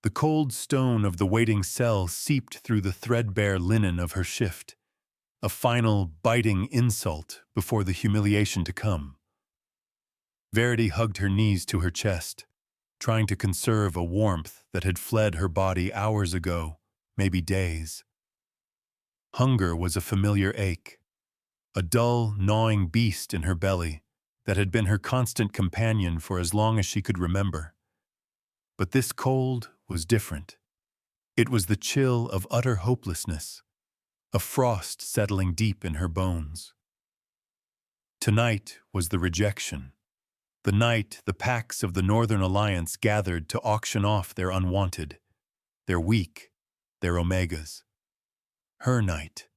The cold stone of the waiting cell seeped through the threadbare linen of her shift, a final, biting insult before the humiliation to come. Verity hugged her knees to her chest, trying to conserve a warmth that had fled her body hours ago, maybe days. Hunger was a familiar ache, a dull, gnawing beast in her belly that had been her constant companion for as long as she could remember. But this cold was different. It was the chill of utter hopelessness, a frost settling deep in her bones. Tonight was the rejection, the night the packs of the Northern Alliance gathered to auction off their unwanted, their weak, their omegas. Her night.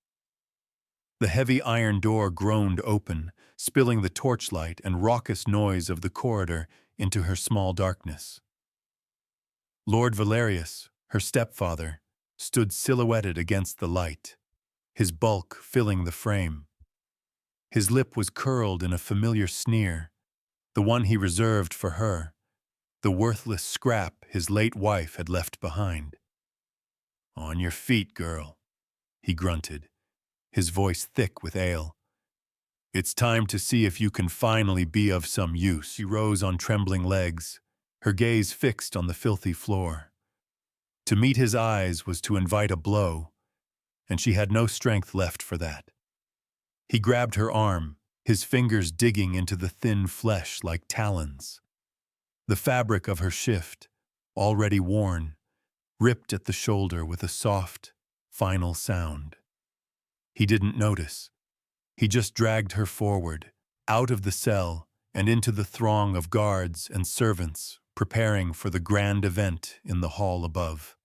The heavy iron door groaned open, spilling the torchlight and raucous noise of the corridor into her small darkness. Lord Valerius, her stepfather, stood silhouetted against the light, his bulk filling the frame. His lip was curled in a familiar sneer, the one he reserved for her, the worthless scrap his late wife had left behind. "On your feet, girl," he grunted, his voice thick with ale. "It's time to see if you can finally be of some use." She rose on trembling legs, her gaze fixed on the filthy floor. To meet his eyes was to invite a blow, and she had no strength left for that. He grabbed her arm, his fingers digging into the thin flesh like talons. The fabric of her shift, already worn, ripped at the shoulder with a soft, final sound. He didn't notice. He just dragged her forward, out of the cell and into the throng of guards and servants preparing for the grand event in the hall above.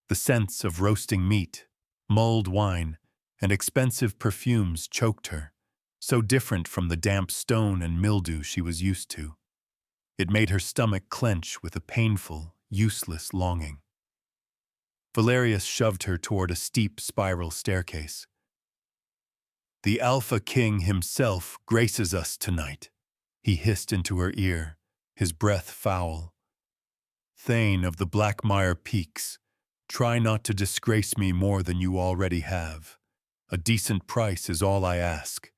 The scents of roasting meat, mulled wine, and expensive perfumes choked her, so different from the damp stone and mildew she was used to. It made her stomach clench with a painful, useless longing. Valerius shoved her toward a steep spiral staircase. "The Alpha King himself graces us tonight," he hissed into her ear, his breath foul. "Thane of the Blackmir Peaks, try not to disgrace me more than you already have. A decent price is all I ask,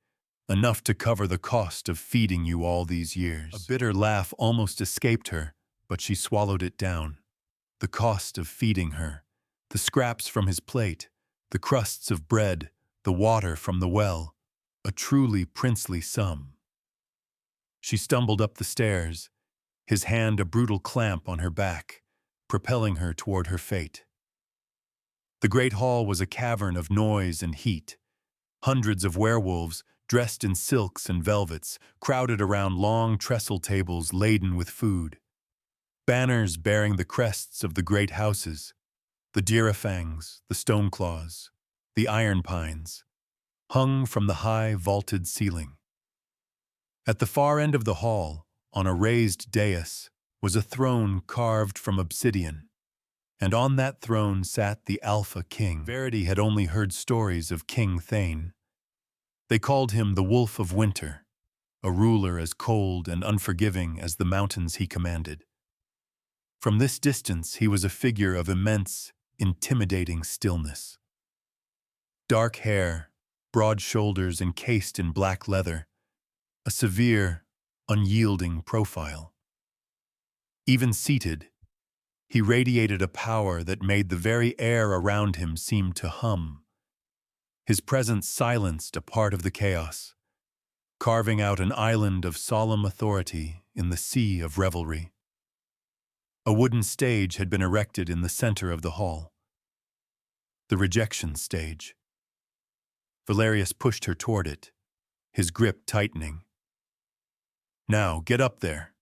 enough to cover the cost of feeding you all these years." A bitter laugh almost escaped her, but she swallowed it down. The cost of feeding her, the scraps from his plate, the crusts of bread, the water from the well, a truly princely sum. She stumbled up the stairs, his hand a brutal clamp on her back, propelling her toward her fate. The great hall was a cavern of noise and heat. Hundreds of werewolves, dressed in silks and velvets, crowded around long trestle tables laden with food. Banners bearing the crests of the great houses, the Deerafangs, the Stoneclaws, the Iron Pines, hung from the high vaulted ceiling. At the far end of the hall, on a raised dais, was a throne carved from obsidian, and on that throne sat the Alpha King. Verity had only heard stories of King Thane. They called him the Wolf of Winter, a ruler as cold and unforgiving as the mountains he commanded. From this distance he was a figure of immense, intimidating stillness. Dark hair, broad shoulders encased in black leather, a severe, unyielding profile. Even seated, he radiated a power that made the very air around him seem to hum. His presence silenced a part of the chaos, carving out an island of solemn authority in the sea of revelry. A wooden stage had been erected in the center of the hall. The rejection stage. Valerius pushed her toward it, his grip tightening. "Now, get up there."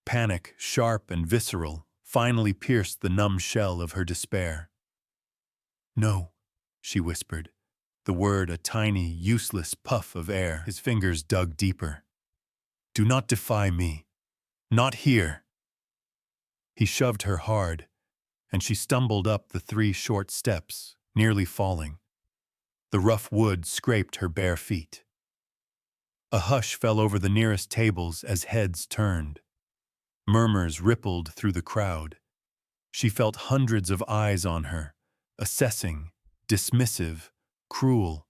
Panic, sharp and visceral, finally pierced the numb shell of her despair. "No," she whispered, the word a tiny, useless puff of air. His fingers dug deeper. "Do not defy me. Not here." He shoved her hard, and she stumbled up the 3 short steps, nearly falling. The rough wood scraped her bare feet. A hush fell over the nearest tables as heads turned. Murmurs rippled through the crowd. She felt hundreds of eyes on her, assessing, dismissive, cruel.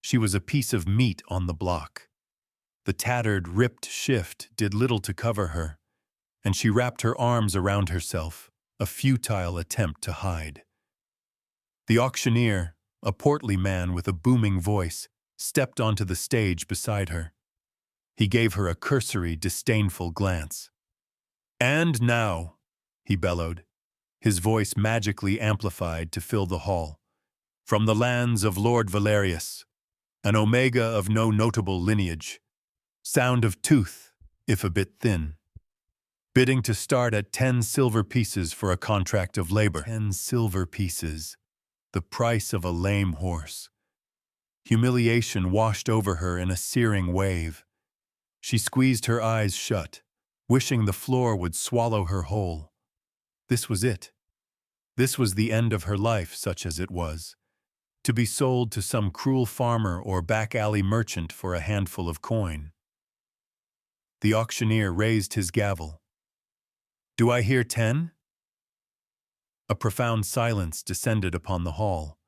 She was a piece of meat on the block. The tattered, ripped shift did little to cover her, and she wrapped her arms around herself, a futile attempt to hide. The auctioneer, a portly man with a booming voice, stepped onto the stage beside her. He gave her a cursory, disdainful glance. "And now," he bellowed, his voice magically amplified to fill the hall, "from the lands of Lord Valerius, an omega of no notable lineage, sound of tooth, if a bit thin, bidding to start at 10 silver pieces for a contract of labor." 10 silver pieces, the price of a lame horse. Humiliation washed over her in a searing wave. She squeezed her eyes shut, wishing the floor would swallow her whole. This was it. This was the end of her life, such as it was. To be sold to some cruel farmer or back-alley merchant for a handful of coin. The auctioneer raised his gavel. "Do I hear 10?" A profound silence descended upon the hall.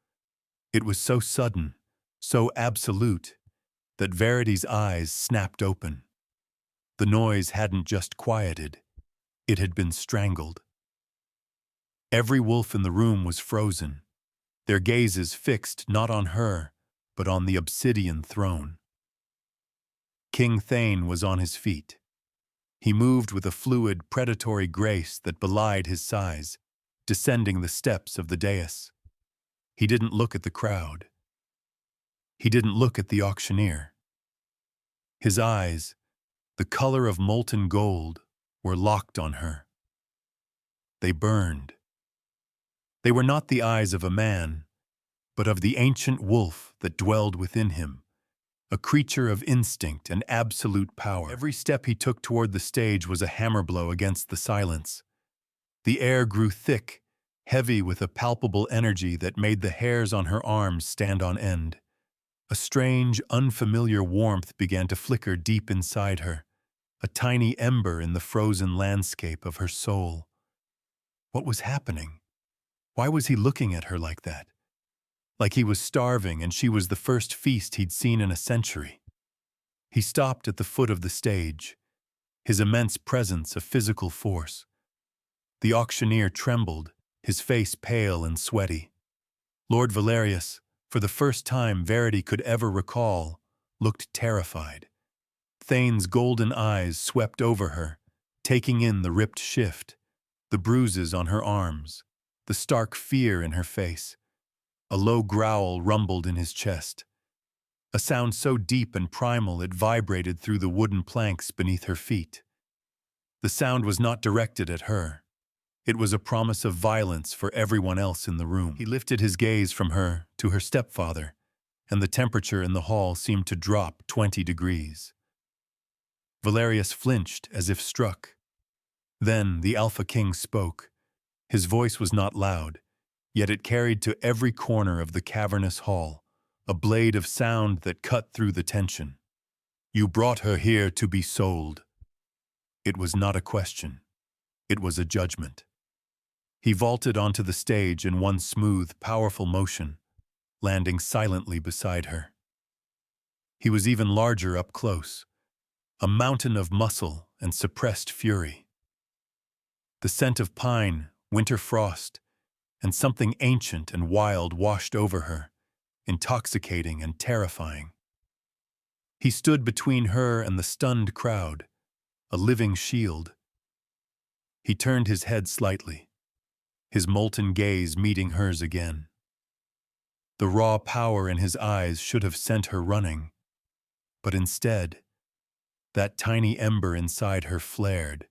It was so sudden, so absolute, that Verity's eyes snapped open. The noise hadn't just quieted, it had been strangled. Every wolf in the room was frozen, their gazes fixed not on her, but on the obsidian throne. King Thane was on his feet. He moved with a fluid, predatory grace that belied his size, descending the steps of the dais. He didn't look at the crowd. He didn't look at the auctioneer. His eyes, the color of molten gold, were locked on her. They burned. They were not the eyes of a man, but of the ancient wolf that dwelled within him, a creature of instinct and absolute power. Every step he took toward the stage was a hammer blow against the silence. The air grew thick, heavy with a palpable energy that made the hairs on her arms stand on end. A strange, unfamiliar warmth began to flicker deep inside her, a tiny ember in the frozen landscape of her soul. What was happening? Why was he looking at her like that? Like he was starving and she was the first feast he'd seen in a century. He stopped at the foot of the stage, his immense presence a physical force. The auctioneer trembled, his face pale and sweaty. Lord Valerius, for the first time Verity could ever recall, looked terrified. Thane's golden eyes swept over her, taking in the ripped shift, the bruises on her arms, the stark fear in her face. A low growl rumbled in his chest, a sound so deep and primal it vibrated through the wooden planks beneath her feet. The sound was not directed at her. It was a promise of violence for everyone else in the room. He lifted his gaze from her to her stepfather, and the temperature in the hall seemed to drop 20 degrees. Valerius flinched as if struck. Then the Alpha King spoke. His voice was not loud, yet it carried to every corner of the cavernous hall, a blade of sound that cut through the tension. "You brought her here to be sold." It was not a question. It was a judgment. He vaulted onto the stage in one smooth, powerful motion, landing silently beside her. He was even larger up close, a mountain of muscle and suppressed fury. The scent of pine, winter frost, and something ancient and wild washed over her, intoxicating and terrifying. He stood between her and the stunned crowd, a living shield. He turned his head slightly, his molten gaze meeting hers again. The raw power in his eyes should have sent her running, but instead, that tiny ember inside her flared,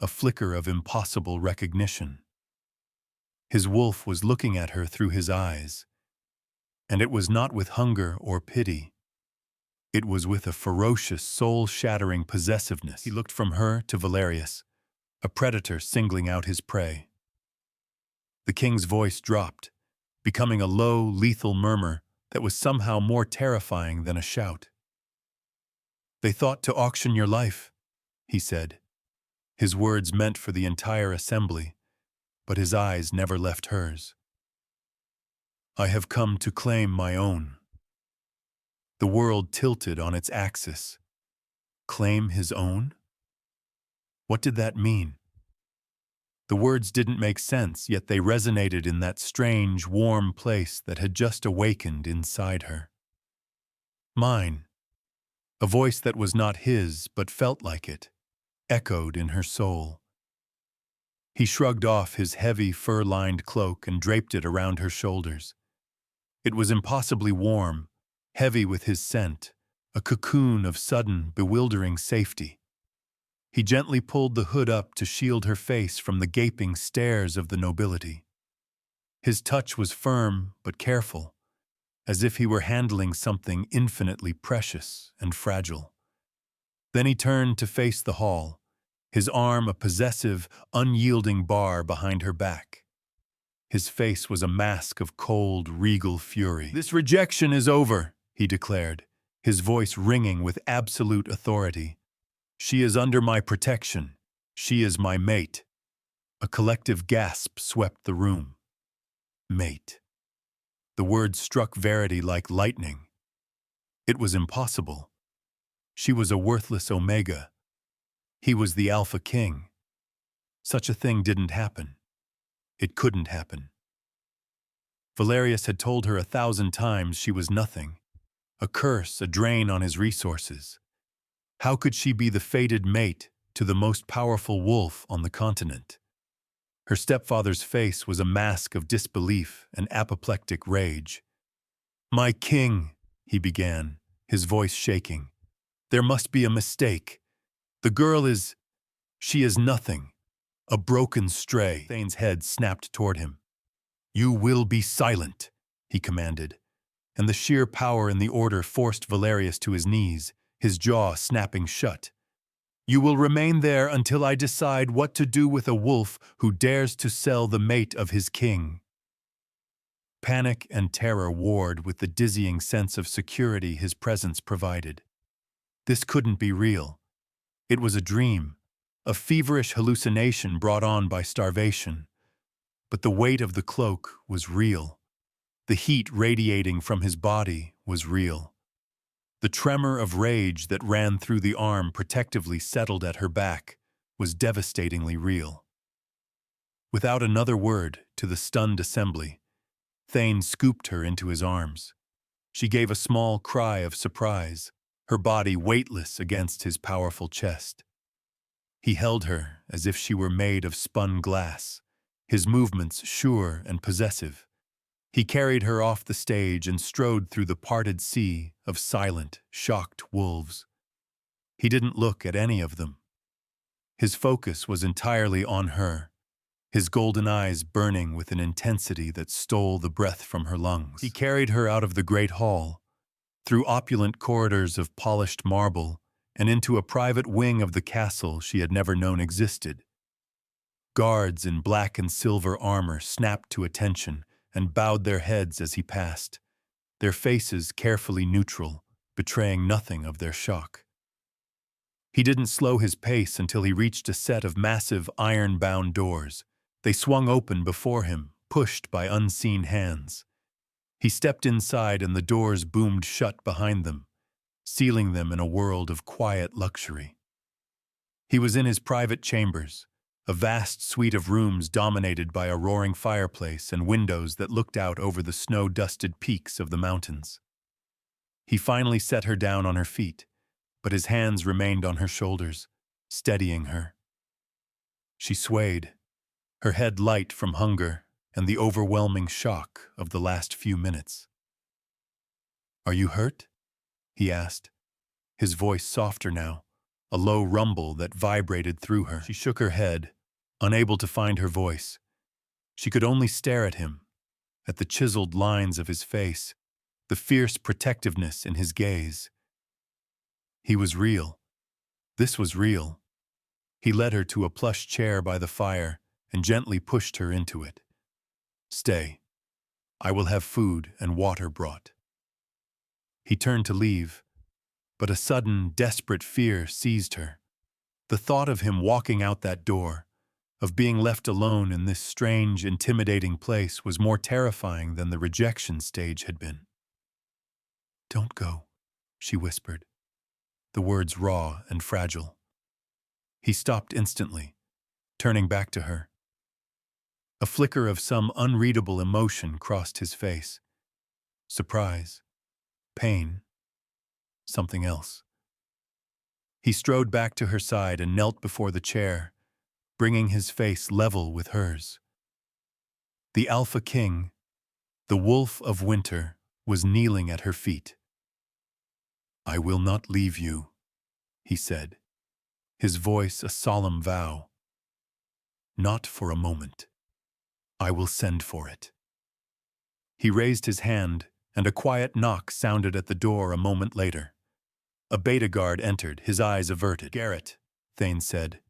a flicker of impossible recognition. His wolf was looking at her through his eyes, and it was not with hunger or pity. It was with a ferocious, soul-shattering possessiveness. He looked from her to Valerius, a predator singling out his prey. The king's voice dropped, becoming a low, lethal murmur that was somehow more terrifying than a shout. "They thought to auction your life," he said, his words meant for the entire assembly, but his eyes never left hers. "I have come to claim my own." The world tilted on its axis. Claim his own? What did that mean? The words didn't make sense, yet they resonated in that strange, warm place that had just awakened inside her. Mine. A voice that was not his, but felt like it, echoed in her soul. He shrugged off his heavy, fur-lined cloak and draped it around her shoulders. It was impossibly warm, heavy with his scent, a cocoon of sudden, bewildering safety. He gently pulled the hood up to shield her face from the gaping stares of the nobility. His touch was firm but careful, as if he were handling something infinitely precious and fragile. Then he turned to face the hall, his arm a possessive, unyielding bar behind her back. His face was a mask of cold, regal fury. "This rejection is over," he declared, his voice ringing with absolute authority. "She is under my protection. She is my mate." A collective gasp swept the room. Mate. The word struck Verity like lightning. It was impossible. She was a worthless Omega. He was the Alpha King. Such a thing didn't happen. It couldn't happen. Valerius had told her 1,000 times she was nothing, a curse, a drain on his resources. How could she be the fated mate to the most powerful wolf on the continent? Her stepfather's face was a mask of disbelief and apoplectic rage. "My king," he began, his voice shaking. "There must be a mistake. The girl she is nothing. A broken stray." Thane's head snapped toward him. "You will be silent," he commanded, and the sheer power in the order forced Valerius to his knees, his jaw snapping shut. "You will remain there until I decide what to do with a wolf who dares to sell the mate of his king." Panic and terror warred with the dizzying sense of security his presence provided. This couldn't be real. It was a dream, a feverish hallucination brought on by starvation. But the weight of the cloak was real. The heat radiating from his body was real. The tremor of rage that ran through the arm protectively settled at her back was devastatingly real. Without another word to the stunned assembly, Thane scooped her into his arms. She gave a small cry of surprise, her body weightless against his powerful chest. He held her as if she were made of spun glass, his movements sure and possessive. He carried her off the stage and strode through the parted sea of silent, shocked wolves. He didn't look at any of them. His focus was entirely on her, his golden eyes burning with an intensity that stole the breath from her lungs. He carried her out of the great hall, through opulent corridors of polished marble, and into a private wing of the castle she had never known existed. Guards in black and silver armor snapped to attention and bowed their heads as he passed, their faces carefully neutral, betraying nothing of their shock. He didn't slow his pace until he reached a set of massive iron-bound doors. They swung open before him, pushed by unseen hands. He stepped inside and the doors boomed shut behind them, sealing them in a world of quiet luxury. He was in his private chambers, a vast suite of rooms dominated by a roaring fireplace and windows that looked out over the snow-dusted peaks of the mountains. He finally set her down on her feet, but his hands remained on her shoulders, steadying her. She swayed, her head light from hunger and the overwhelming shock of the last few minutes. "Are you hurt?" he asked, his voice softer now, a low rumble that vibrated through her. She shook her head, unable to find her voice. She could only stare at him, at the chiseled lines of his face, the fierce protectiveness in his gaze. He was real. This was real. He led her to a plush chair by the fire and gently pushed her into it. "Stay. I will have food and water brought." He turned to leave, but a sudden, desperate fear seized her. The thought of him walking out that door, of being left alone in this strange, intimidating place was more terrifying than the rejection stage had been. "Don't go," she whispered, the words raw and fragile. He stopped instantly, turning back to her. A flicker of some unreadable emotion crossed his face. Surprise, pain, something else. He strode back to her side and knelt before the chair, bringing his face level with hers. The Alpha King, the Wolf of Winter, was kneeling at her feet. "I will not leave you," he said, his voice a solemn vow. "Not for a moment. I will send for it." He raised his hand, and a quiet knock sounded at the door a moment later. A beta guard entered, his eyes averted. "Garrett," Thane said,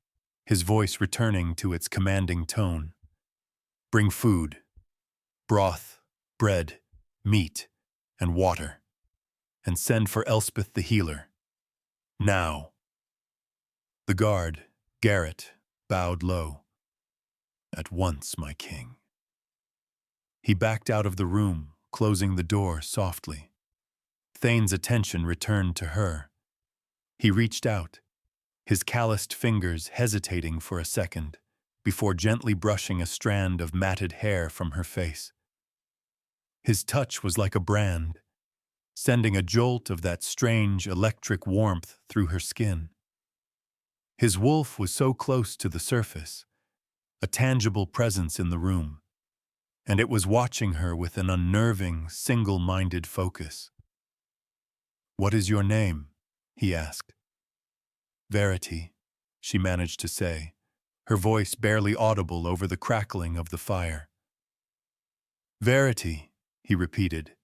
his voice returning to its commanding tone. "Bring food, broth, bread, meat, and water, and send for Elspeth the healer. Now." The guard, Garrett, bowed low. "At once, my king." He backed out of the room, closing the door softly. Thane's attention returned to her. He reached out, his calloused fingers hesitating for a second, before gently brushing a strand of matted hair from her face. His touch was like a brand, sending a jolt of that strange electric warmth through her skin. His wolf was so close to the surface, a tangible presence in the room, and it was watching her with an unnerving, single-minded focus. "What is your name?" he asked. "Verity," she managed to say, her voice barely audible over the crackling of the fire. "Verity," he repeated,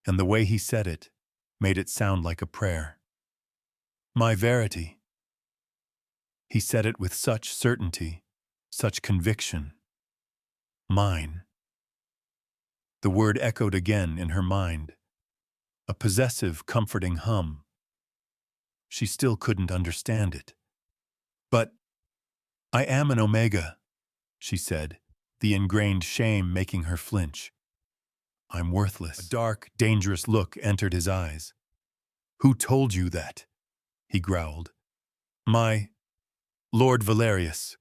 and the way he said it made it sound like a prayer. "My Verity." He said it with such certainty, such conviction. "Mine." The word echoed again in her mind, a possessive, comforting hum. She still couldn't understand it. "But I am an Omega," she said, the ingrained shame making her flinch. "I'm worthless." A dark, dangerous look entered his eyes. "Who told you that?" he growled. "My Lord Valerius.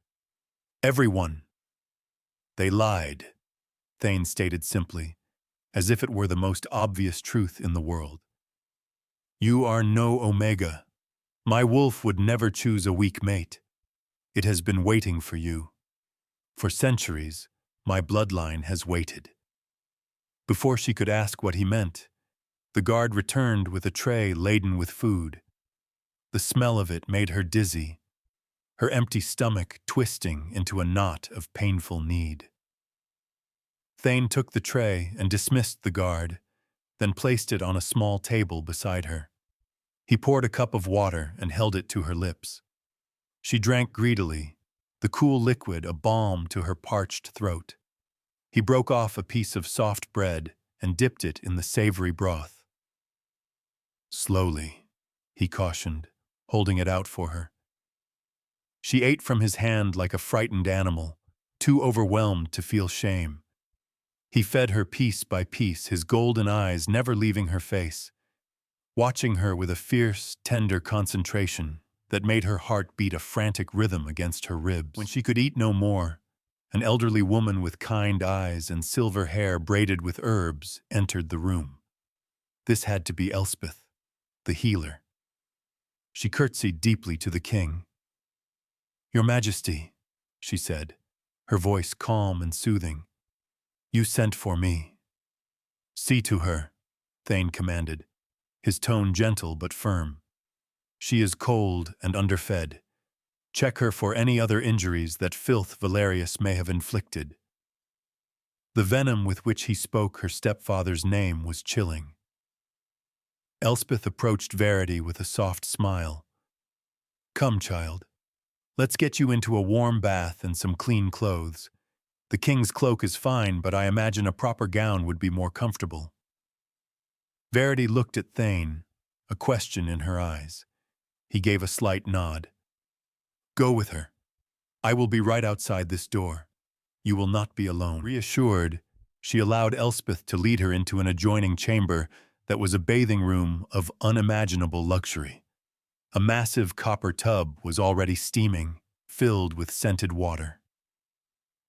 Everyone." "They lied," Thane stated simply, as if it were the most obvious truth in the world. "You are no Omega. My wolf would never choose a weak mate. It has been waiting for you. For centuries, my bloodline has waited." Before she could ask what he meant, the guard returned with a tray laden with food. The smell of it made her dizzy, her empty stomach twisting into a knot of painful need. Thane took the tray and dismissed the guard, then placed it on a small table beside her. He poured a cup of water and held it to her lips. She drank greedily, the cool liquid a balm to her parched throat. He broke off a piece of soft bread and dipped it in the savory broth. "Slowly," he cautioned, holding it out for her. She ate from his hand like a frightened animal, too overwhelmed to feel shame. He fed her piece by piece, his golden eyes never leaving her face, watching her with a fierce, tender concentration that made her heart beat a frantic rhythm against her ribs. When she could eat no more, an elderly woman with kind eyes and silver hair braided with herbs entered the room. This had to be Elspeth, the healer. She curtsied deeply to the king. "Your Majesty," she said, her voice calm and soothing. "You sent for me." "See to her," Thane commanded, his tone gentle but firm. "She is cold and underfed. Check her for any other injuries that filth Valerius may have inflicted." The venom with which he spoke her stepfather's name was chilling. Elspeth approached Verity with a soft smile. "Come, child. Let's get you into a warm bath and some clean clothes. The king's cloak is fine, but I imagine a proper gown would be more comfortable." Verity looked at Thane, a question in her eyes. He gave a slight nod. "Go with her. I will be right outside this door. You will not be alone." Reassured, she allowed Elspeth to lead her into an adjoining chamber that was a bathing room of unimaginable luxury. A massive copper tub was already steaming, filled with scented water.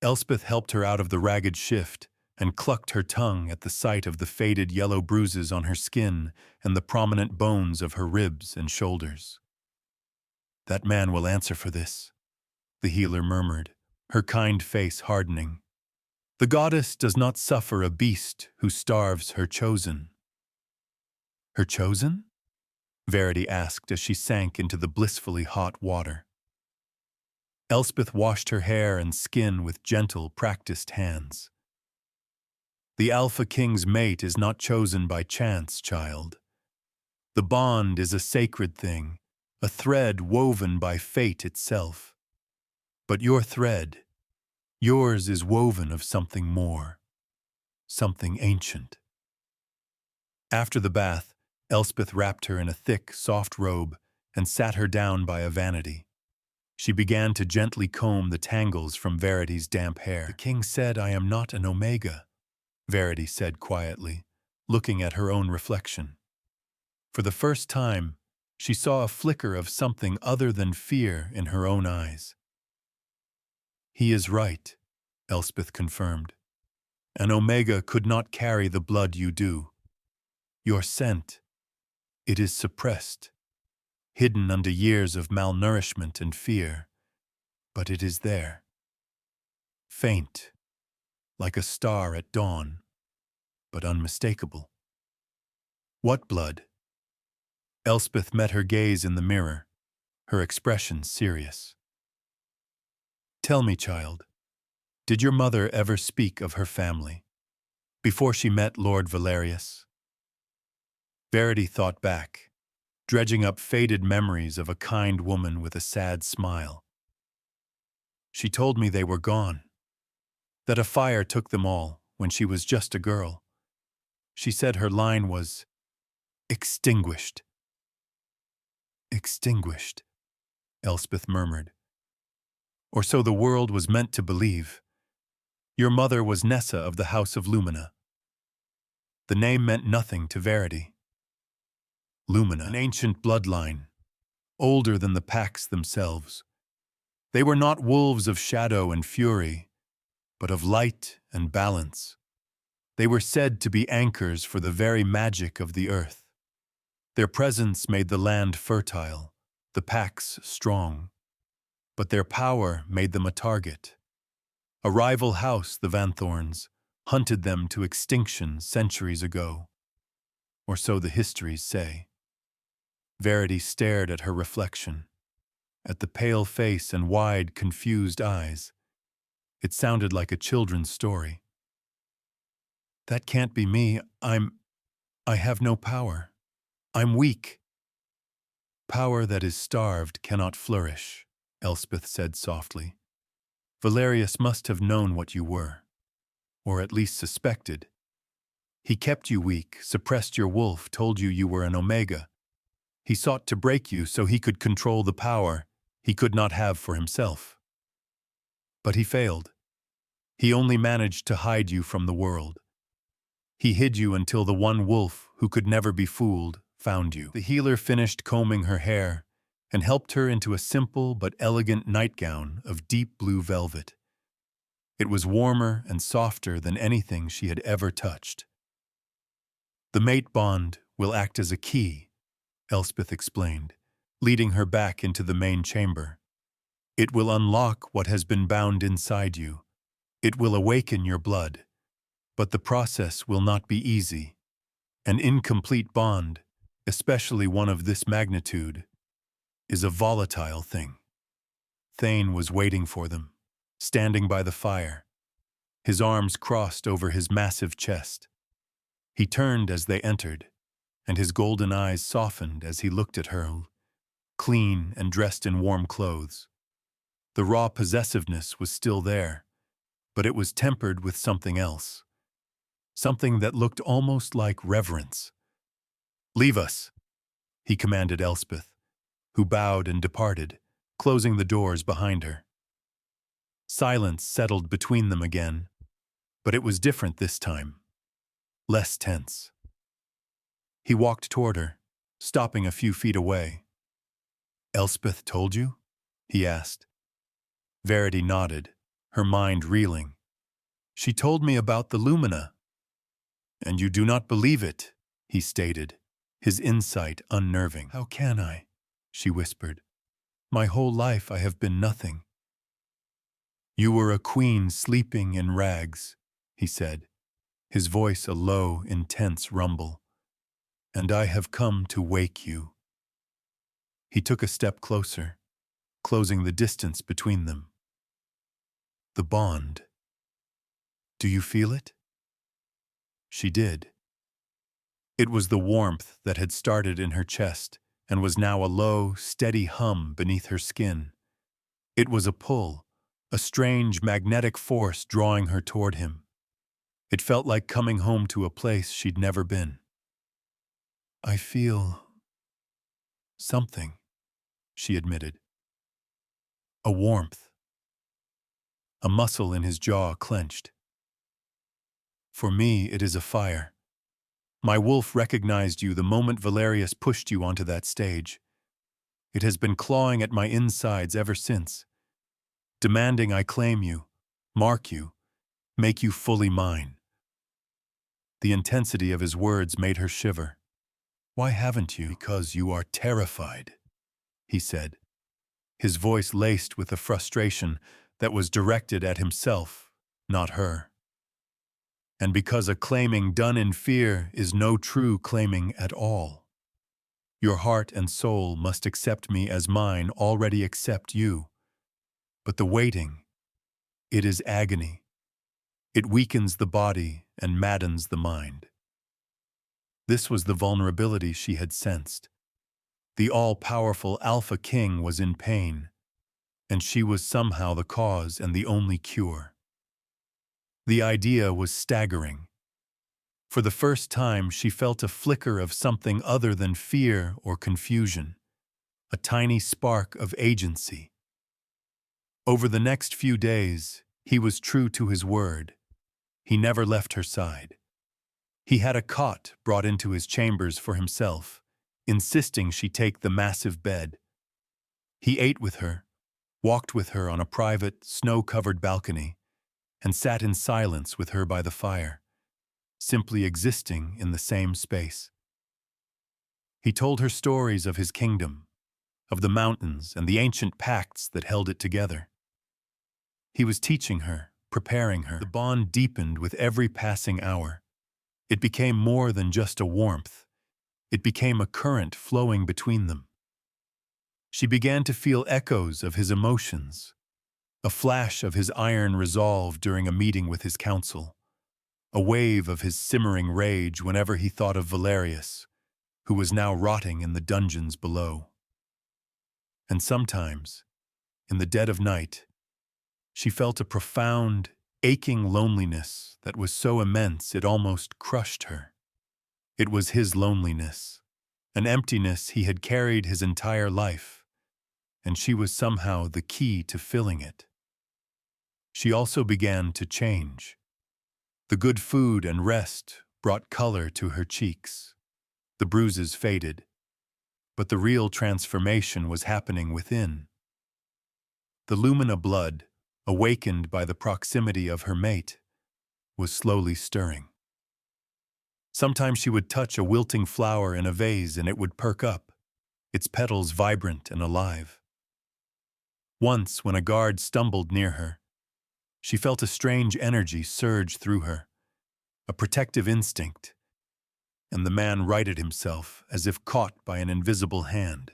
Elspeth helped her out of the ragged shift and clucked her tongue at the sight of the faded yellow bruises on her skin and the prominent bones of her ribs and shoulders. "That man will answer for this," the healer murmured, her kind face hardening. "The goddess does not suffer a beast who starves her chosen." "Her chosen?" Verity asked as she sank into the blissfully hot water. Elspeth washed her hair and skin with gentle, practiced hands. "The Alpha King's mate is not chosen by chance, child. The bond is a sacred thing, a thread woven by fate itself. But your thread, yours is woven of something more, something ancient." After the bath, Elspeth wrapped her in a thick, soft robe and sat her down by a vanity. She began to gently comb the tangles from Verity's damp hair. "The king said I am not an omega," Verity said quietly, looking at her own reflection. For the first time, she saw a flicker of something other than fear in her own eyes. "He is right," Elspeth confirmed. "An omega could not carry the blood you do. Your scent, it is suppressed, hidden under years of malnourishment and fear, but it is there. Faint, like a star at dawn, but unmistakable." "What blood?" Elspeth met her gaze in the mirror, her expression serious. "Tell me, child, did your mother ever speak of her family, before she met Lord Valerius?" Verity thought back, dredging up faded memories of a kind woman with a sad smile. "She told me they were gone, that a fire took them all when she was just a girl. She said her line was extinguished." "Extinguished," Elspeth murmured. "Or so the world was meant to believe. Your mother was Nessa of the House of Lumina." The name meant nothing to Verity. Lumina, an ancient bloodline, older than the packs themselves. They were not wolves of shadow and fury, but of light and balance. They were said to be anchors for the very magic of the earth. Their presence made the land fertile, the packs strong. But their power made them a target. A rival house, the Vanthorns, hunted them to extinction centuries ago. Or so the histories say. Verity stared at her reflection, at the pale face and wide, confused eyes. It sounded like a children's story. "That can't be me. I have no power. I'm weak." "Power that is starved cannot flourish," Elspeth said softly. "Valerius must have known what you were, or at least suspected. He kept you weak, suppressed your wolf, told you were an omega. He sought to break you so he could control the power he could not have for himself. But he failed. He only managed to hide you from the world. He hid you until the one wolf who could never be fooled found you." The healer finished combing her hair and helped her into a simple but elegant nightgown of deep blue velvet. It was warmer and softer than anything she had ever touched. "The mate bond will act as a key," Elspeth explained, leading her back into the main chamber. "It will unlock what has been bound inside you. It will awaken your blood. But the process will not be easy. An incomplete bond, especially one of this magnitude, is a volatile thing." Thane was waiting for them, standing by the fire, his arms crossed over his massive chest. He turned as they entered, and his golden eyes softened as he looked at her, clean and dressed in warm clothes. The raw possessiveness was still there, but it was tempered with something else, something that looked almost like reverence. "Leave us," he commanded Elspeth, who bowed and departed, closing the doors behind her. Silence settled between them again, but it was different this time, less tense. He walked toward her, stopping a few feet away. "Elspeth told you?" he asked. Verity nodded, her mind reeling. "She told me about the lumina." "And you do not believe it," he stated, his insight unnerving. "How can I?" she whispered. "My whole life I have been nothing." "You were a queen sleeping in rags," he said, his voice a low, intense rumble. "And I have come to wake you." He took a step closer, closing the distance between them. "The bond. Do you feel it?" She did. It was the warmth that had started in her chest and was now a low, steady hum beneath her skin. It was a pull, a strange magnetic force drawing her toward him. It felt like coming home to a place she'd never been. "I feel something," she admitted. "A warmth." A muscle in his jaw clenched. "For me, it is a fire. My wolf recognized you the moment Valerius pushed you onto that stage. It has been clawing at my insides ever since, demanding I claim you, mark you, make you fully mine." The intensity of his words made her shiver. "Why haven't you?" "Because you are terrified," he said, his voice laced with a frustration that was directed at himself, not her. "And because a claiming done in fear is no true claiming at all. Your heart and soul must accept me as mine already accept you. But the waiting, it is agony. It weakens the body and maddens the mind." This was the vulnerability she had sensed. The all-powerful Alpha King was in pain, and she was somehow the cause and the only cure. The idea was staggering. For the first time, she felt a flicker of something other than fear or confusion, a tiny spark of agency. Over the next few days, he was true to his word. He never left her side. He had a cot brought into his chambers for himself, insisting she take the massive bed. He ate with her, walked with her on a private, snow-covered balcony, and sat in silence with her by the fire, simply existing in the same space. He told her stories of his kingdom, of the mountains and the ancient pacts that held it together. He was teaching her, preparing her. The bond deepened with every passing hour. It became more than just a warmth. It became a current flowing between them. She began to feel echoes of his emotions, a flash of his iron resolve during a meeting with his council, a wave of his simmering rage whenever he thought of Valerius, who was now rotting in the dungeons below. And sometimes, in the dead of night, she felt a profound, aching loneliness that was so immense it almost crushed her. It was his loneliness, an emptiness he had carried his entire life, and she was somehow the key to filling it. She also began to change. The good food and rest brought color to her cheeks. The bruises faded, but the real transformation was happening within. The lumina blood, awakened by the proximity of her mate, was slowly stirring. Sometimes she would touch a wilting flower in a vase and it would perk up, its petals vibrant and alive. Once, when a guard stumbled near her, she felt a strange energy surge through her, a protective instinct, and the man righted himself as if caught by an invisible hand.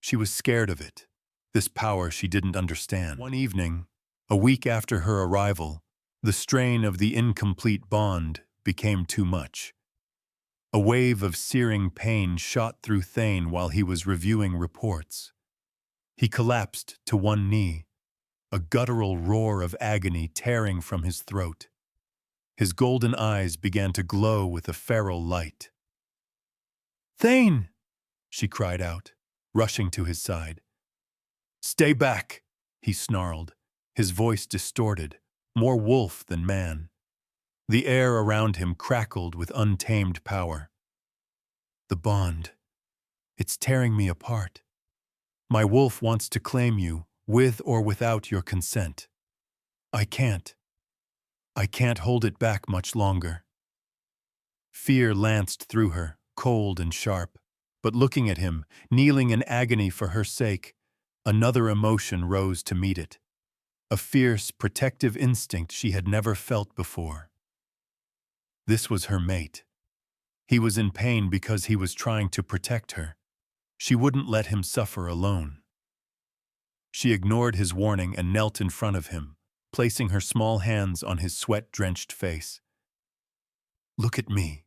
She was scared of it, this power she didn't understand. One evening, a week after her arrival, the strain of the incomplete bond became too much. A wave of searing pain shot through Thane while he was reviewing reports. He collapsed to one knee, a guttural roar of agony tearing from his throat. His golden eyes began to glow with a feral light. "Thane!" she cried out, rushing to his side. "Stay back!" he snarled, his voice distorted, more wolf than man. The air around him crackled with untamed power. The bond. It's tearing me apart. My wolf wants to claim you, with or without your consent. I can't. I can't hold it back much longer. Fear lanced through her, cold and sharp. But looking at him, kneeling in agony for her sake, another emotion rose to meet it. A fierce, protective instinct she had never felt before. This was her mate. He was in pain because he was trying to protect her. She wouldn't let him suffer alone. She ignored his warning and knelt in front of him, placing her small hands on his sweat-drenched face. "Look at me,"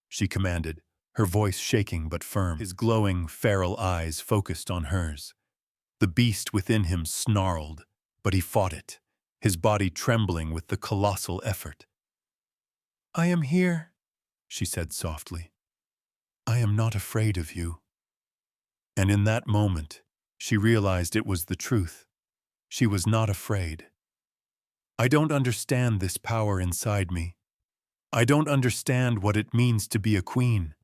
she commanded, her voice shaking but firm, his glowing, feral eyes focused on hers. The beast within him snarled, but he fought it, his body trembling with the colossal effort. "I am here," she said softly. "I am not afraid of you." And in that moment, she realized it was the truth. She was not afraid. "I don't understand this power inside me. I don't understand what it means to be a queen.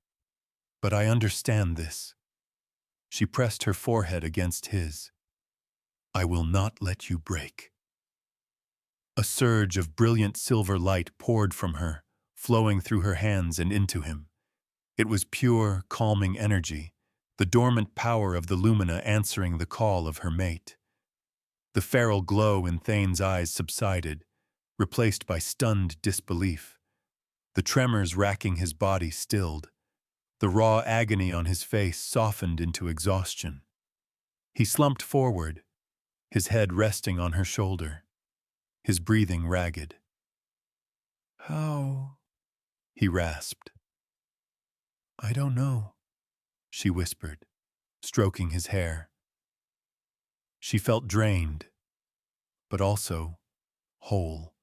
But I understand this." She pressed her forehead against his. "I will not let you break." A surge of brilliant silver light poured from her, flowing through her hands and into him. It was pure, calming energy, the dormant power of the lumina answering the call of her mate. The feral glow in Thane's eyes subsided, replaced by stunned disbelief. The tremors racking his body stilled. The raw agony on his face softened into exhaustion. He slumped forward, his head resting on her shoulder, his breathing ragged. "How?" he rasped. "I don't know," she whispered, stroking his hair. She felt drained, but also whole.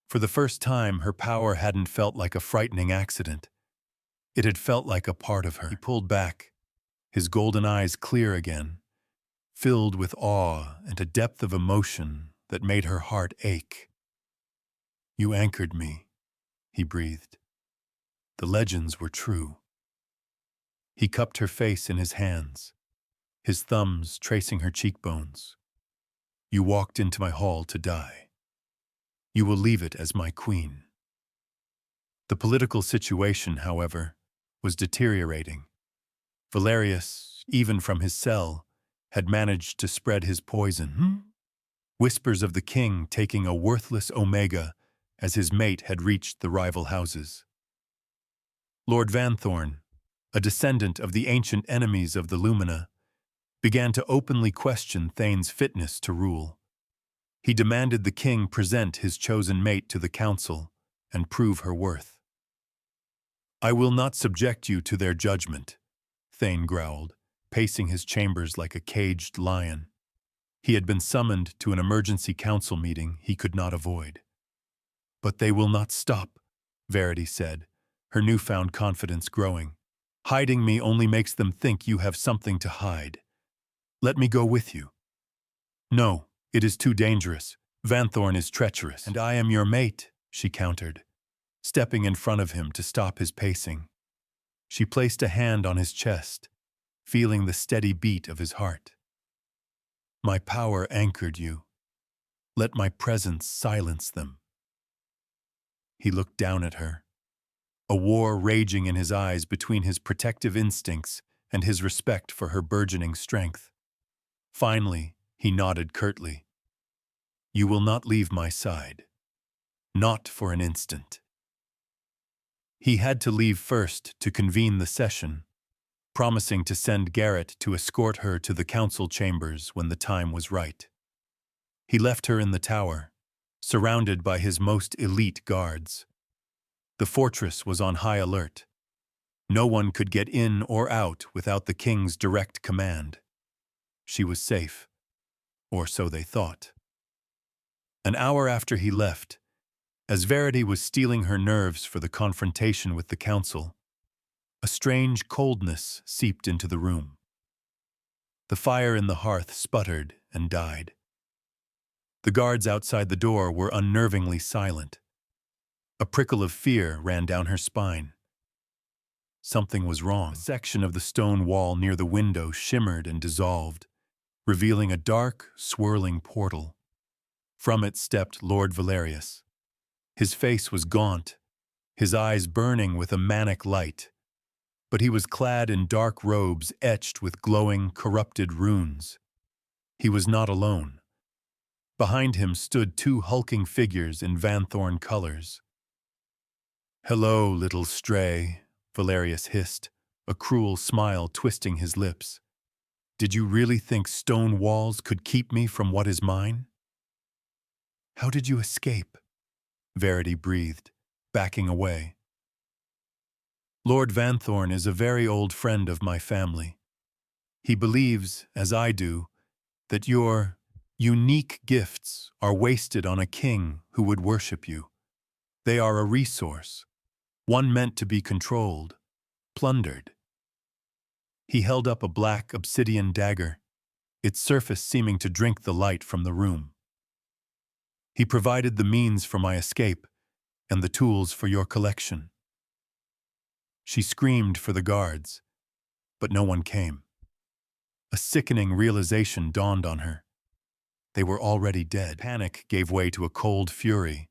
For the first time, her power hadn't felt like a frightening accident. It had felt like a part of her. He pulled back, his golden eyes clear again, filled with awe and a depth of emotion that made her heart ache. "You anchored me," he breathed. "The legends were true." He cupped her face in his hands, his thumbs tracing her cheekbones. "You walked into my hall to die. You will leave it as my queen." The political situation, however, was deteriorating. Valerius, even from his cell, had managed to spread his poison. Whispers of the king taking a worthless Omega as his mate had reached the rival houses. Lord Vanthorne, a descendant of the ancient enemies of the Lumina, began to openly question Thane's fitness to rule. He demanded the king present his chosen mate to the council and prove her worth. "I will not subject you to their judgment," Thane growled, pacing his chambers like a caged lion. He had been summoned to an emergency council meeting he could not avoid. "But they will not stop," Verity said, her newfound confidence growing. "Hiding me only makes them think you have something to hide. Let me go with you." "No, it is too dangerous. Vanthorne is treacherous, and I am your mate," she countered, stepping in front of him to stop his pacing. She placed a hand on his chest, feeling the steady beat of his heart. "My power anchored you. Let my presence silence them." He looked down at her, a war raging in his eyes between his protective instincts and his respect for her burgeoning strength. Finally, he nodded curtly. "You will not leave my side. Not for an instant." He had to leave first to convene the session, promising to send Garrett to escort her to the council chambers when the time was right. He left her in the tower, surrounded by his most elite guards. The fortress was on high alert. No one could get in or out without the king's direct command. She was safe, or so they thought. An hour after he left, as Verity was steeling her nerves for the confrontation with the council, a strange coldness seeped into the room. The fire in the hearth sputtered and died. The guards outside the door were unnervingly silent. A prickle of fear ran down her spine. Something was wrong. A section of the stone wall near the window shimmered and dissolved, revealing a dark, swirling portal. From it stepped Lord Valerius. His face was gaunt, his eyes burning with a manic light, but he was clad in dark robes etched with glowing, corrupted runes. He was not alone. Behind him stood two hulking figures in Vanthorn colors. "Hello, little stray," Valerius hissed, a cruel smile twisting his lips. "Did you really think stone walls could keep me from what is mine?" "How did you escape?" Verity breathed, backing away. "Lord Vanthorn is a very old friend of my family. He believes, as I do, that your unique gifts are wasted on a king who would worship you. They are a resource, one meant to be controlled, plundered." He held up a black obsidian dagger, its surface seeming to drink the light from the room. "He provided the means for my escape and the tools for your collection." She screamed for the guards, but no one came. A sickening realization dawned on her. They were already dead. Panic gave way to a cold fury.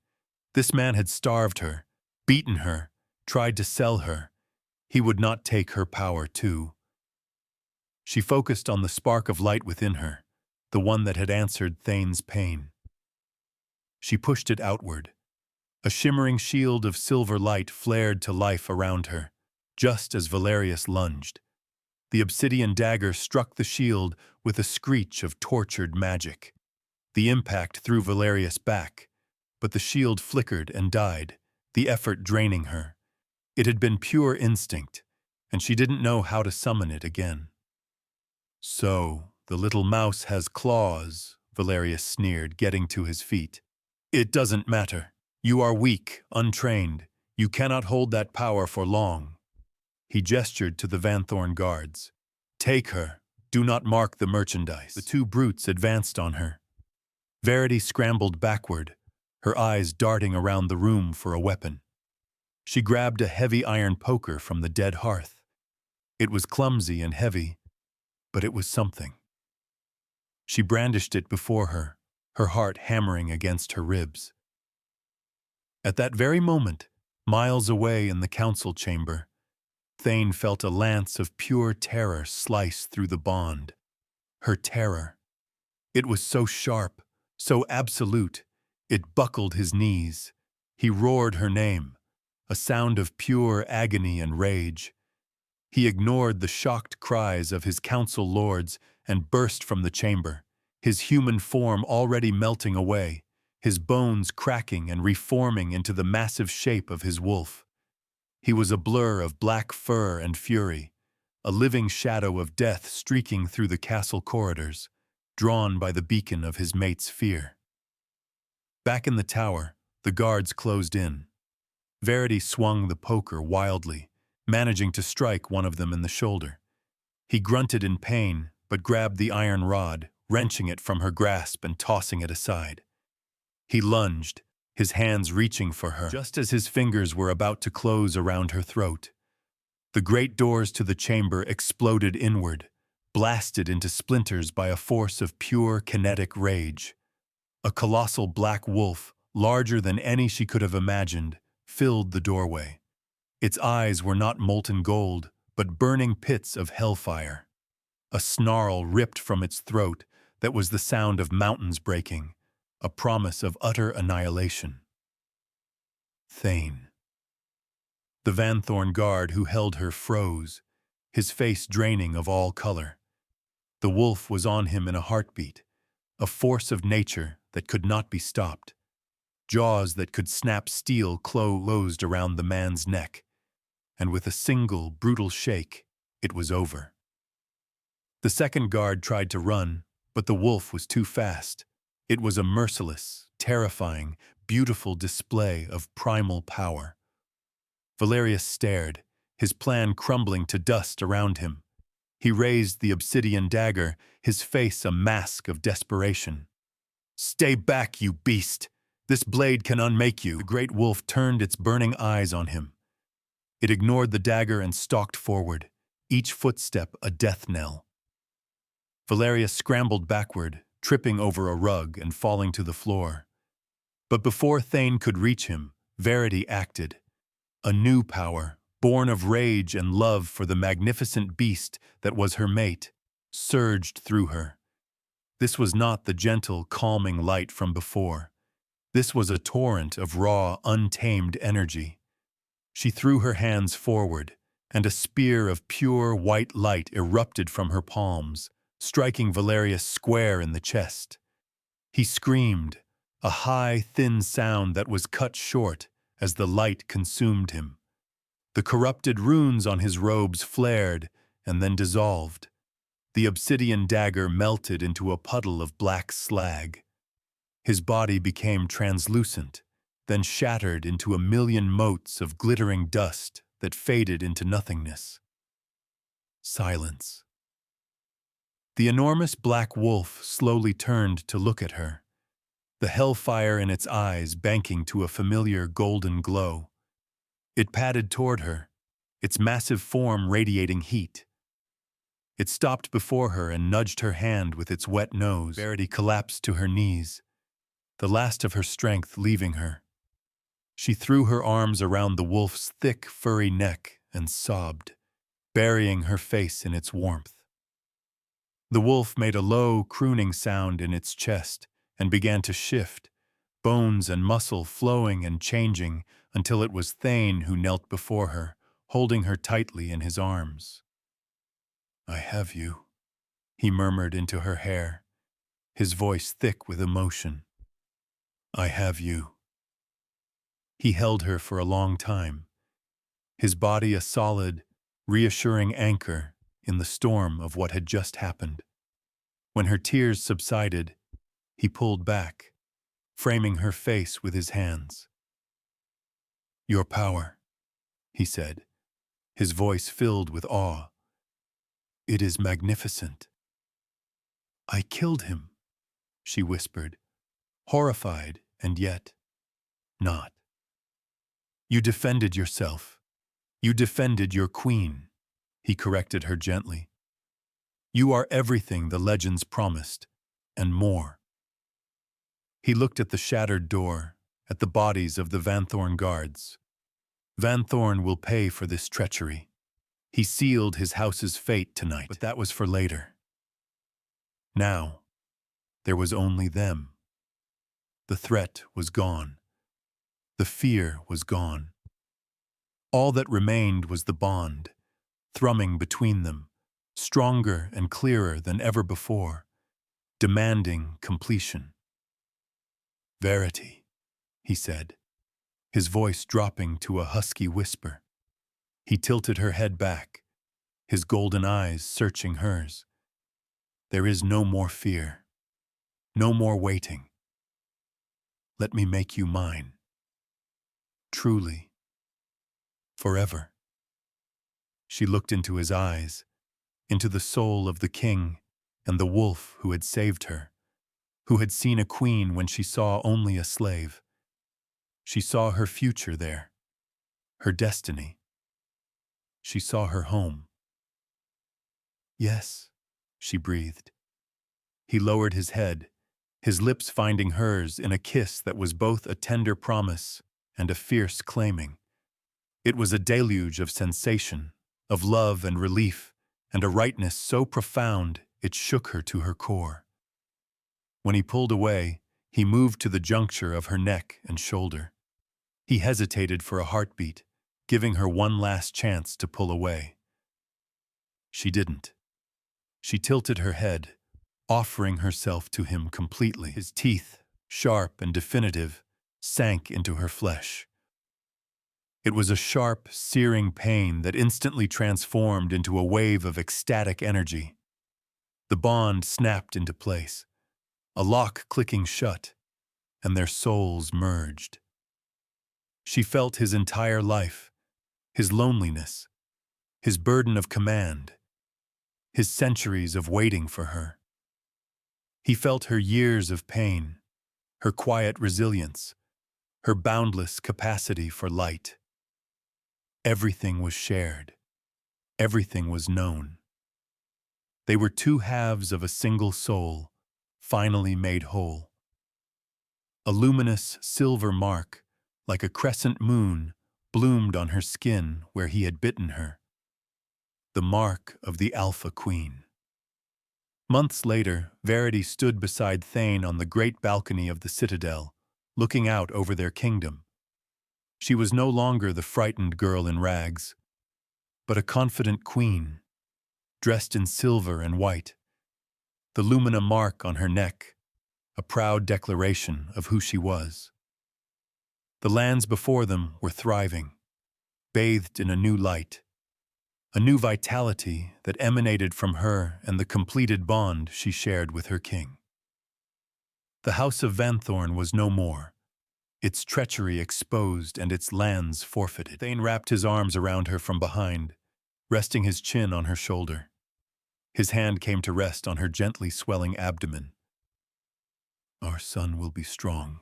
This man had starved her, beaten her, tried to sell her. He would not take her power too. She focused on the spark of light within her, the one that had answered Thane's pain. She pushed it outward. A shimmering shield of silver light flared to life around her, just as Valerius lunged. The obsidian dagger struck the shield with a screech of tortured magic. The impact threw Valerius back, but the shield flickered and died, the effort draining her. It had been pure instinct, and she didn't know how to summon it again. "So, the little mouse has claws," Valerius sneered, getting to his feet. "It doesn't matter. You are weak, untrained. You cannot hold that power for long." He gestured to the Vanthorn guards. "Take her. Do not mark the merchandise." The two brutes advanced on her. Verity scrambled backward, her eyes darting around the room for a weapon. She grabbed a heavy iron poker from the dead hearth. It was clumsy and heavy, but it was something. She brandished it before her, her heart hammering against her ribs. At that very moment, miles away in the council chamber, Thane felt a lance of pure terror slice through the bond. Her terror. It was so sharp, so absolute, it buckled his knees. He roared her name, a sound of pure agony and rage. He ignored the shocked cries of his council lords and burst from the chamber, his human form already melting away, his bones cracking and reforming into the massive shape of his wolf. He was a blur of black fur and fury, a living shadow of death streaking through the castle corridors, drawn by the beacon of his mate's fear. Back in the tower, the guards closed in. Verity swung the poker wildly, managing to strike one of them in the shoulder. He grunted in pain, but grabbed the iron rod, wrenching it from her grasp and tossing it aside. He lunged, his hands reaching for her, just as his fingers were about to close around her throat. The great doors to the chamber exploded inward, blasted into splinters by a force of pure kinetic rage. A colossal black wolf, larger than any she could have imagined, filled the doorway. Its eyes were not molten gold, but burning pits of hellfire. A snarl ripped from its throat that was the sound of mountains breaking, a promise of utter annihilation. Thane. The Vanthorn guard who held her froze, his face draining of all color. The wolf was on him in a heartbeat, a force of nature that could not be stopped. Jaws that could snap steel closed around the man's neck, and with a single, brutal shake, it was over. The second guard tried to run, but the wolf was too fast. It was a merciless, terrifying, beautiful display of primal power. Valerius stared, his plan crumbling to dust around him. He raised the obsidian dagger, his face a mask of desperation. "Stay back, you beast! This blade can unmake you." The great wolf turned its burning eyes on him. It ignored the dagger and stalked forward, each footstep a death knell. Valerius scrambled backward, tripping over a rug and falling to the floor. But before Thane could reach him, Verity acted. A new power, born of rage and love for the magnificent beast that was her mate, surged through her. This was not the gentle, calming light from before. This was a torrent of raw, untamed energy. She threw her hands forward, and a spear of pure white light erupted from her palms, striking Valerius square in the chest. He screamed, a high, thin sound that was cut short as the light consumed him. The corrupted runes on his robes flared and then dissolved. The obsidian dagger melted into a puddle of black slag. His body became translucent, then shattered into a million motes of glittering dust that faded into nothingness. Silence. The enormous black wolf slowly turned to look at her, the hellfire in its eyes banking to a familiar golden glow. It padded toward her, its massive form radiating heat. It stopped before her and nudged her hand with its wet nose. Verity collapsed to her knees, the last of her strength leaving her. She threw her arms around the wolf's thick, furry neck and sobbed, burying her face in its warmth. The wolf made a low, crooning sound in its chest and began to shift, bones and muscle flowing and changing until it was Thane who knelt before her, holding her tightly in his arms. "I have you," he murmured into her hair, his voice thick with emotion. "I have you." He held her for a long time, his body a solid, reassuring anchor in the storm of what had just happened. When her tears subsided, he pulled back, framing her face with his hands. "Your power," he said, his voice filled with awe. "It is magnificent." "I killed him," she whispered, horrified and yet not. "You defended yourself. You defended your queen," he corrected her gently. "You are everything the legends promised, and more." He looked at the shattered door, at the bodies of the Van Thorn guards. Van Thorn will pay for this treachery. He sealed his house's fate tonight, but that was for later. Now, there was only them. The threat was gone. The fear was gone. All that remained was the bond, thrumming between them, stronger and clearer than ever before, demanding completion. "Verity," he said, his voice dropping to a husky whisper. He tilted her head back, his golden eyes searching hers. "There is no more fear, no more waiting. Let me make you mine. Truly. Forever." She looked into his eyes, into the soul of the king and the wolf who had saved her, who had seen a queen when she saw only a slave. She saw her future there, her destiny. She saw her home. "Yes," she breathed. He lowered his head, his lips finding hers in a kiss that was both a tender promise and a fierce claiming. It was a deluge of sensation, of love and relief, and a rightness so profound it shook her to her core. When he pulled away, he moved to the juncture of her neck and shoulder. He hesitated for a heartbeat, giving her one last chance to pull away. She didn't. She tilted her head, offering herself to him completely. His teeth, sharp and definitive, sank into her flesh. It was a sharp, searing pain that instantly transformed into a wave of ecstatic energy. The bond snapped into place, a lock clicking shut, and their souls merged. She felt his entire life, his loneliness, his burden of command, his centuries of waiting for her. He felt her years of pain, her quiet resilience, her boundless capacity for light. Everything was shared. Everything was known. They were two halves of a single soul, finally made whole. A luminous silver mark, like a crescent moon, bloomed on her skin where he had bitten her. The mark of the Alpha Queen. Months later, Verity stood beside Thane on the great balcony of the citadel, looking out over their kingdom. She was no longer the frightened girl in rags, but a confident queen, dressed in silver and white, the lumina mark on her neck, a proud declaration of who she was. The lands before them were thriving, bathed in a new light, a new vitality that emanated from her and the completed bond she shared with her king. The house of Vanthorn was no more, its treachery exposed and its lands forfeited. Thane wrapped his arms around her from behind, resting his chin on her shoulder. His hand came to rest on her gently swelling abdomen. "Our son will be strong,"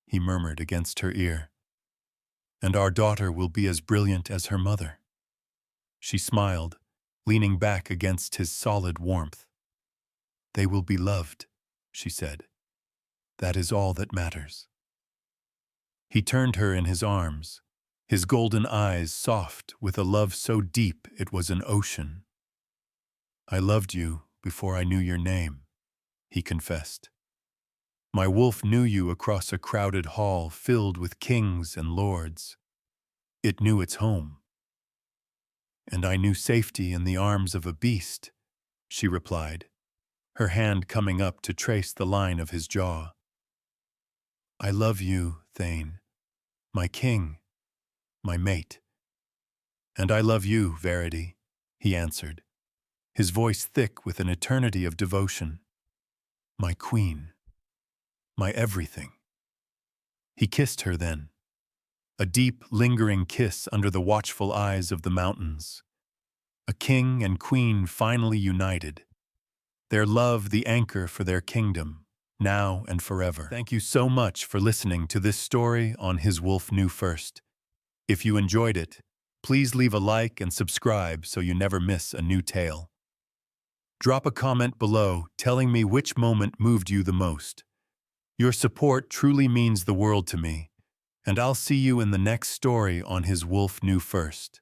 he murmured against her ear, "and our daughter will be as brilliant as her mother." She smiled, leaning back against his solid warmth. "They will be loved," she said. "That is all that matters." He turned her in his arms, his golden eyes soft with a love so deep it was an ocean. "I loved you before I knew your name," he confessed. "My wolf knew you across a crowded hall filled with kings and lords. It knew its home." "And I knew safety in the arms of a beast," she replied, her hand coming up to trace the line of his jaw. "I love you, Thane, my king, my mate." "And I love you, Verity," he answered, his voice thick with an eternity of devotion. "My queen, my everything." He kissed her then, a deep, lingering kiss under the watchful eyes of the mountains. A king and queen finally united, their love the anchor for their kingdom, now and forever. Thank you so much for listening to this story on His Wolf Knew First. If you enjoyed it, please leave a like and subscribe so you never miss a new tale. Drop a comment below telling me which moment moved you the most. Your support truly means the world to me, and I'll see you in the next story on His Wolf Knew First.